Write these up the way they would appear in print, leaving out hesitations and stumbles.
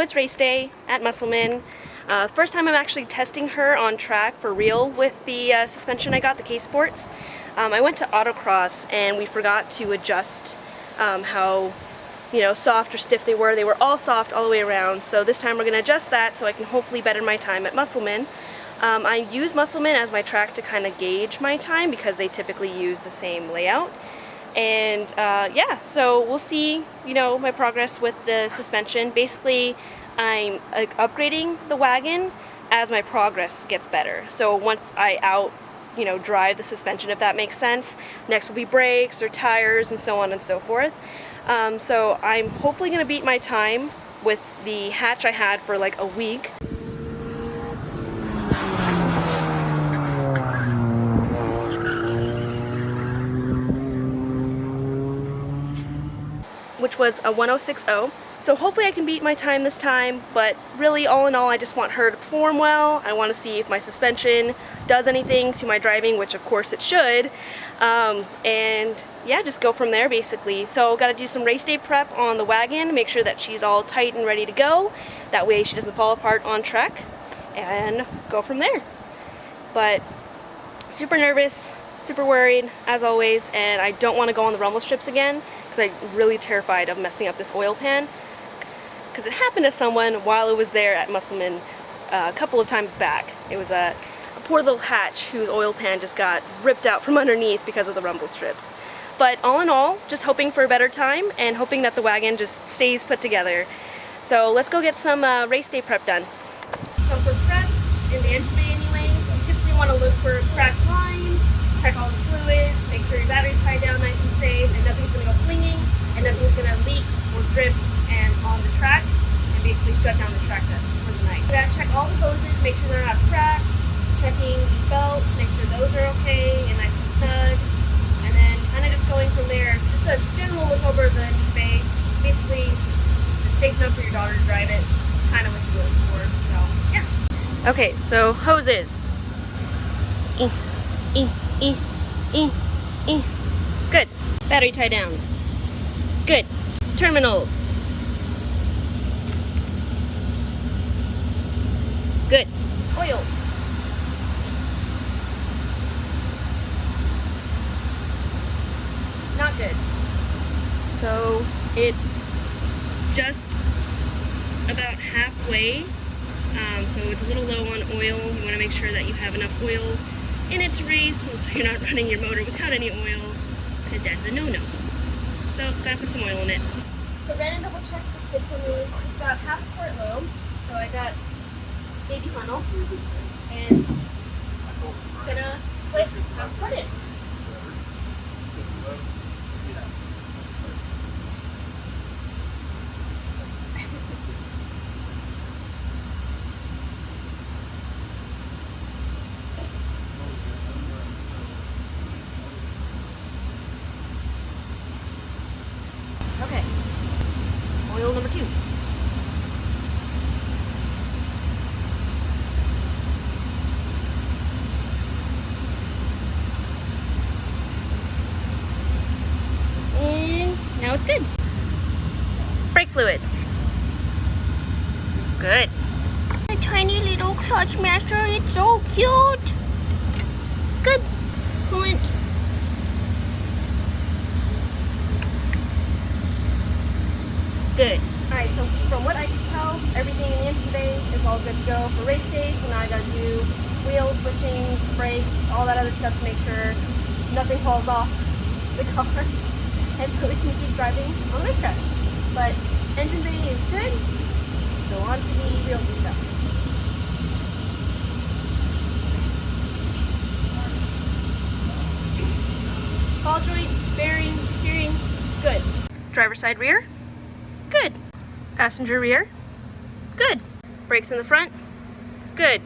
So it's race day at Musselman. First time I'm actually testing her on track for real with the suspension I got, the K-Sports. I went to autocross and we forgot to adjust how soft or stiff they were. They were all soft all the way around. So this time we're going to adjust that so I can hopefully better my time at Musselman. I use Musselman as my track to kind of gauge my time because they typically use the same layout. And yeah, so we'll see, my progress with the suspension. Basically, I'm upgrading the Wagon as my progress gets better. So once I drive the suspension, if that makes sense, next will be brakes or tires and so on and so forth. So I'm hopefully going to beat my time with the hatch I had for like a week. Which was a 1060. So hopefully I can beat my time this time, but really all in all I just want her to perform well. I want to see if my suspension does anything to my driving, which of course it should, and yeah, just go from there basically. So got to do some race day prep on the Wagon, make sure that she's all tight and ready to go. That way she doesn't fall apart on track, and go from there. But super nervous, super worried as always, and I don't want to go on the rumble strips again because I'm really terrified of messing up this oil pan, because it happened to someone while it was there at Musselman a couple of times back. It was a poor little hatch whose oil pan just got ripped out from underneath because of the rumble strips. But all in all, just hoping for a better time and hoping that the Wagon just stays put together. So let's go get some race day prep done. So for prep, in the engine bay anyways, you typically want to look for cracked lines, check all the fluids, make sure your battery's tied down nice and safe, and nothing's going to go flinging, and nothing's going to leak or drip and on the track, and basically shut down the track for the night. You gotta check all the hoses, make sure they're not cracked, checking the belts, make sure those are okay and nice and snug, and then kind of just going from there. Just a general look over the engine bay. Basically, it's safe enough for your daughter to drive it. It's kind of what you're looking for, so yeah. Okay, so hoses. Good. Battery tie down. Good. Terminals. Good. Oil. Not good. So it's just about halfway. So it's a little low on oil. You want to make sure that you have enough oil in it to race, and so you're not running your motor without any oil, because that's a no-no. So gotta put some oil in it. So Brandon double checked the skid for me. It's about half a quart low. So I got baby funnel and gonna put half quart in. Okay, oil number 2. And now it's good. Brake fluid. Good. A tiny little clutch master, it's so cute. Good. Coolant. Good. Alright, so from what I can tell, everything in the engine bay is all good to go for race day, so now I gotta do wheels, bushings, brakes, all that other stuff to make sure nothing falls off the car, and so we can keep driving on the racetrack. But engine bay is good, so on to the wheels and stuff. Ball joint, bearing, steering, good. Driver side rear. Good. Passenger rear. Good. Brakes in the front. Good.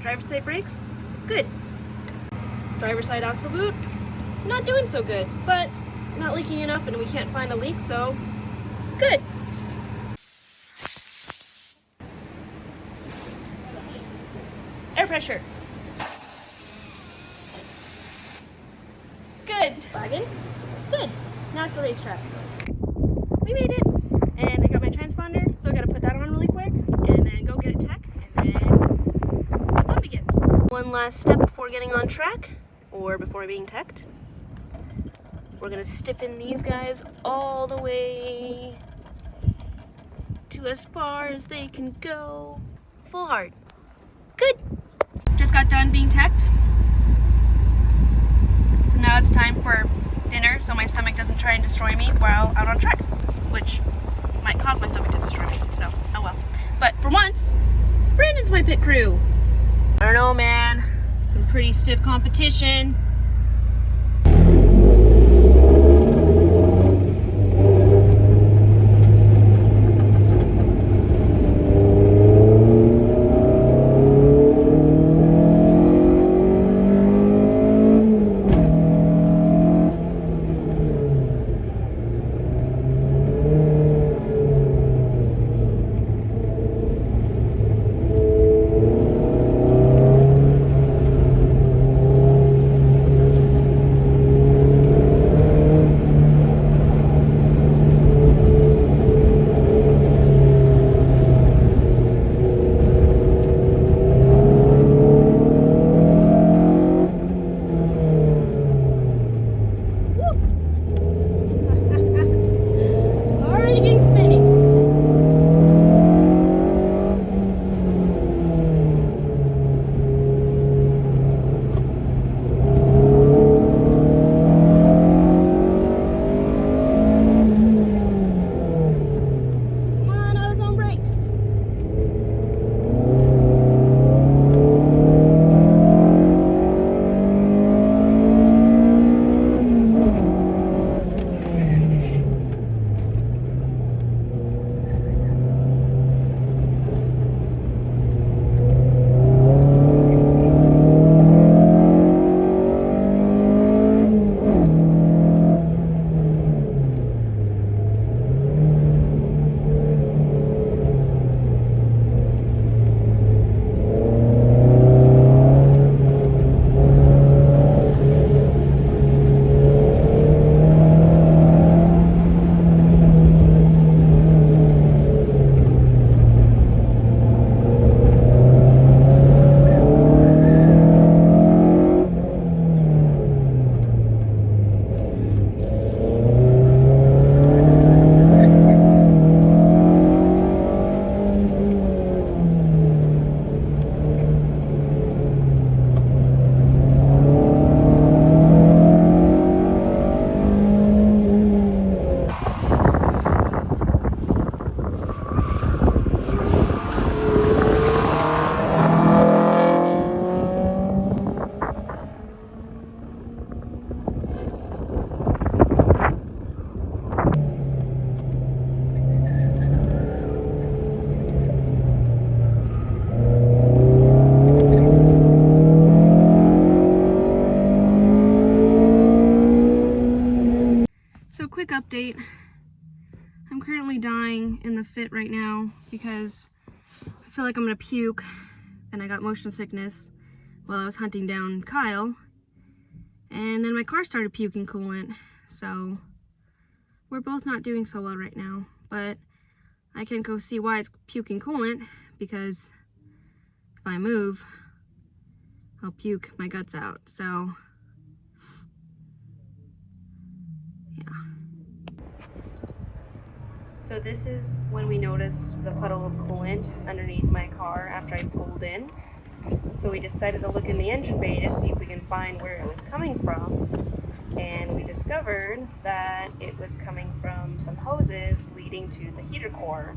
Driver side brakes. Good. Driver side axle boot. Not doing so good, but not leaking enough and we can't find a leak, so good. Air pressure. Good. Wagon. Good. Now it's the racetrack. We made it. And I got my transponder, so I got to get it teched, and then the fun begins. One last step before getting on track, or before being teched. We're gonna stiffen these guys all the way to as far as they can go. Full hard. Good. Just got done being teched. So now it's time for dinner so my stomach doesn't try and destroy me while out on track, which might cause my stomach to destroy me, so oh well. But for once, Brandon's my pit crew. I don't know, man. Some pretty stiff competition. Quick update. I'm currently dying in the fit right now because I feel like I'm gonna puke, and I got motion sickness while I was hunting down Kyle, and then my car started puking coolant, so we're both not doing so well right now. But I can't go see why it's puking coolant, because if I move I'll puke my guts out. So so this is when we noticed the puddle of coolant underneath my car after I pulled in. So we decided to look in the engine bay to see if we can find where it was coming from. And we discovered that it was coming from some hoses leading to the heater core.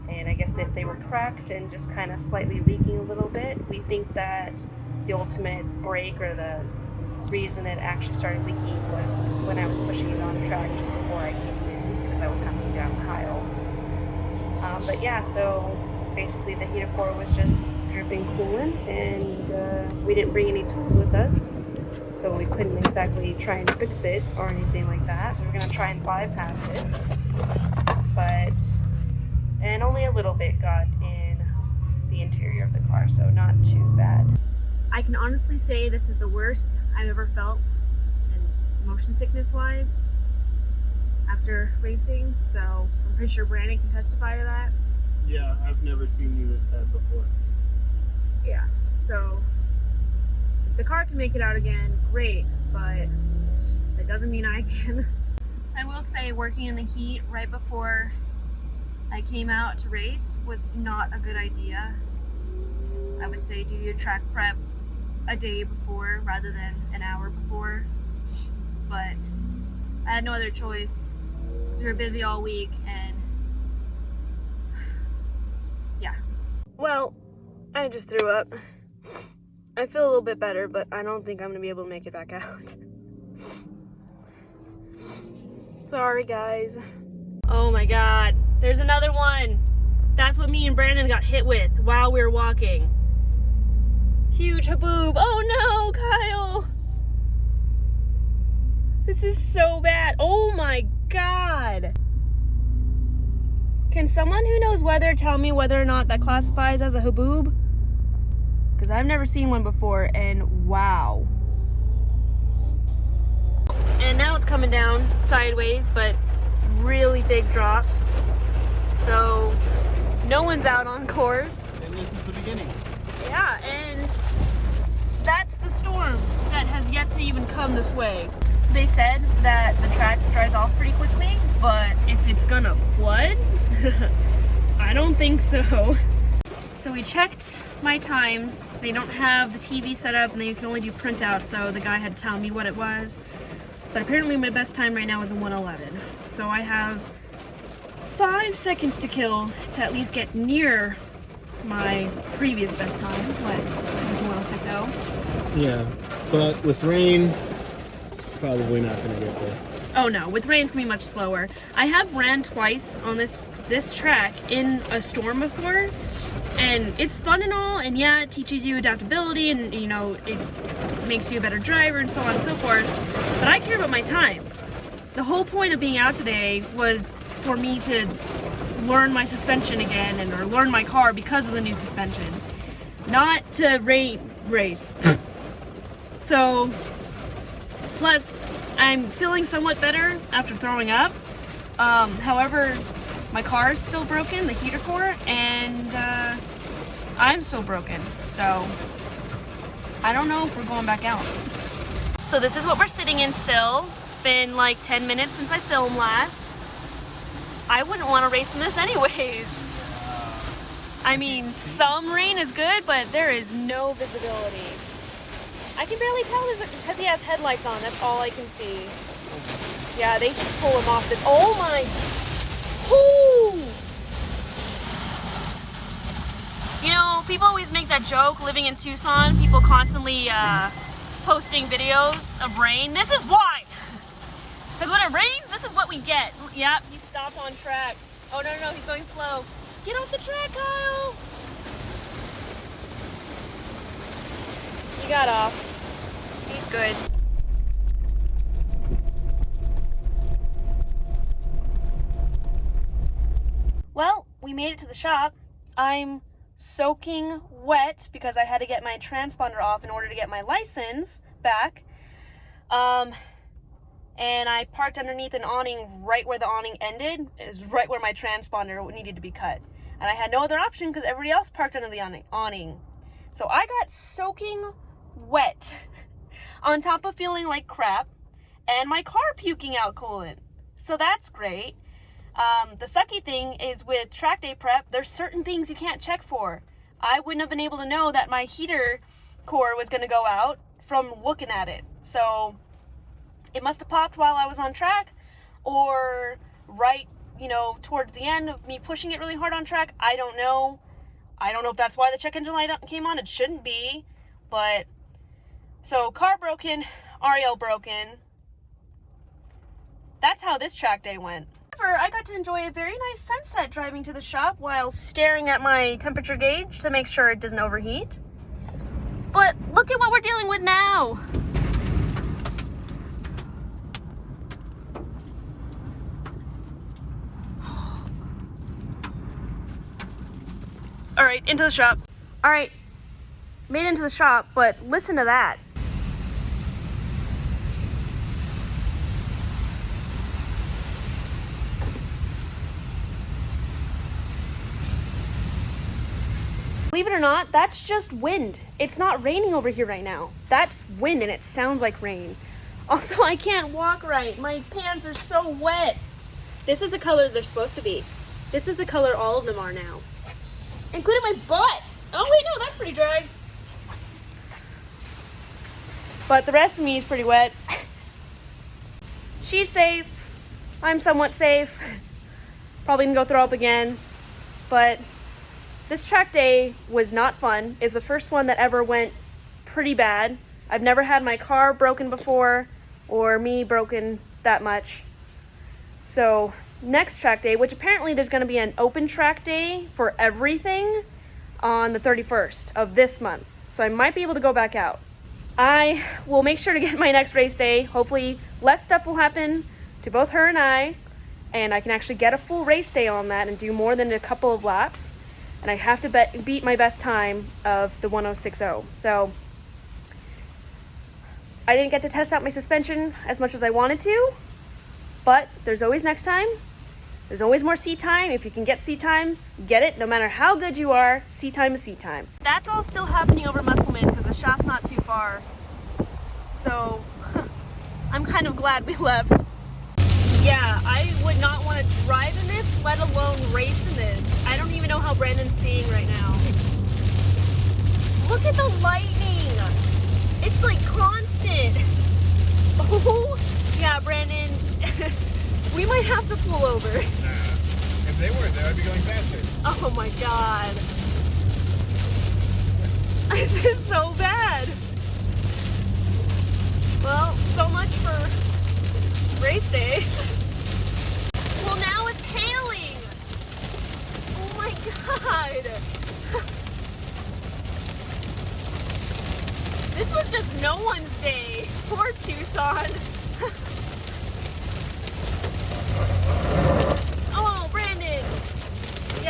And I guess that they were cracked and just kind of slightly leaking a little bit. We think that the ultimate break, or the reason it actually started leaking, was when I was pushing it on track just before I came in, because I was hunting down Kyle. But yeah, so basically the heater core was just dripping coolant, and we didn't bring any tools with us, so we couldn't exactly try and fix it or anything like that. We were going to try and bypass it, and only a little bit got in the interior of the car, so not too bad. I can honestly say this is the worst I've ever felt, and motion sickness wise, after racing, so I'm pretty sure Brandon can testify to that. Yeah, I've never seen you this bad before. Yeah, so if the car can make it out again, great, but that doesn't mean I can. I will say working in the heat right before I came out to race was not a good idea. I would say do your track prep a day before rather than an hour before, but I had no other choice because we were busy all week and yeah. Well, I just threw up. I feel a little bit better, but I don't think I'm gonna be able to make it back out. Sorry, guys. Oh my god, there's another one. That's what me and Brandon got hit with while we were walking. Huge haboob. Oh no, Kyle. This is so bad. Oh my god. Can someone who knows weather tell me whether or not that classifies as a haboob? Because I've never seen one before, and wow. And now it's coming down sideways, but really big drops. So no one's out on course. And this is the beginning. Yeah, and that's the storm that has yet to even come this way. They said that the track dries off pretty quickly, but if it's gonna flood, I don't think so. So we checked my times. They don't have the TV set up and you can only do printouts, so the guy had to tell me what it was. But apparently my best time right now is a 1:11. So I have 5 seconds to kill to at least get near my previous best time, what, 1:06.0? Yeah, but with rain, it's probably not gonna get there. Oh no, with rain it's gonna be much slower. I have ran twice on this track in a storm before, and it's fun and all, and yeah, it teaches you adaptability and, you know, it makes you a better driver and so on and so forth, but I care about my times. The whole point of being out today was for me to learn my suspension again or learn my car because of the new suspension, not to race. So, plus I'm feeling somewhat better after throwing up. However, my car is still broken, the heater core, and I'm still broken. So I don't know if we're going back out. So this is what we're sitting in still. It's been like 10 minutes since I filmed last. I wouldn't want to race in this anyways. I mean, some rain is good, but there is no visibility. I can barely tell because he has headlights on. That's all I can see. Yeah, they should pull him off the... Oh my... Ooh. You know, people always make that joke living in Tucson. People constantly posting videos of rain. This is why. Because when it rains, this is what we get. Yep, he stopped on track. Oh, no, he's going slow. Get off the track, Kyle. He got off. He's good. Well, we made it to the shop. I'm soaking wet because I had to get my transponder off in order to get my license back. And I parked underneath an awning right where the awning ended. It was right where my transponder needed to be cut. And I had no other option because everybody else parked under the awning. So I got soaking wet on top of feeling like crap and my car puking out coolant. So that's great. The sucky thing is with track day prep, there's certain things you can't check for. I wouldn't have been able to know that my heater core was going to go out from looking at it. So it must have popped while I was on track, or right, you know, towards the end of me pushing it really hard on track. I don't know. I don't know if that's why the check engine light came on. It shouldn't be, but so car broken, REL broken. That's how this track day went. However, I got to enjoy a very nice sunset driving to the shop while staring at my temperature gauge to make sure it doesn't overheat. But look at what we're dealing with now. All right, into the shop. All right, made it into the shop, but listen to that. Believe it or not, that's just wind. It's not raining over here right now. That's wind and it sounds like rain. Also, I can't walk right. My pants are so wet. This is the color they're supposed to be. This is the color all of them are now. Including my butt. Oh wait, no, that's pretty dry. But the rest of me is pretty wet. She's safe. I'm somewhat safe. Probably gonna go throw up again. But this track day was not fun. It's the first one that ever went pretty bad. I've never had my car broken before or me broken that much. So next track day, which apparently there's gonna be an open track day for everything on the 31st of this month. So I might be able to go back out. I will make sure to get my next race day. Hopefully less stuff will happen to both her and I can actually get a full race day on that and do more than a couple of laps. And I have to beat my best time of the 1060. So I didn't get to test out my suspension as much as I wanted to, but there's always next time. There's always more seat time. If you can get seat time, get it. No matter how good you are, seat time is seat time. That's all still happening over Musselman because the shop's not too far. So I'm kind of glad we left. Yeah, I would not want to drive in this, let alone race in this. I don't even know how Brandon's seeing right now. Look at the lightning. It's like constant. Oh, yeah, Brandon. We might have to pull over. If they weren't there, I'd be going faster. Oh my god. This is so bad. Well, so much for race day. Well, now it's hailing. Oh my god. This was just no one's day. Poor Tucson.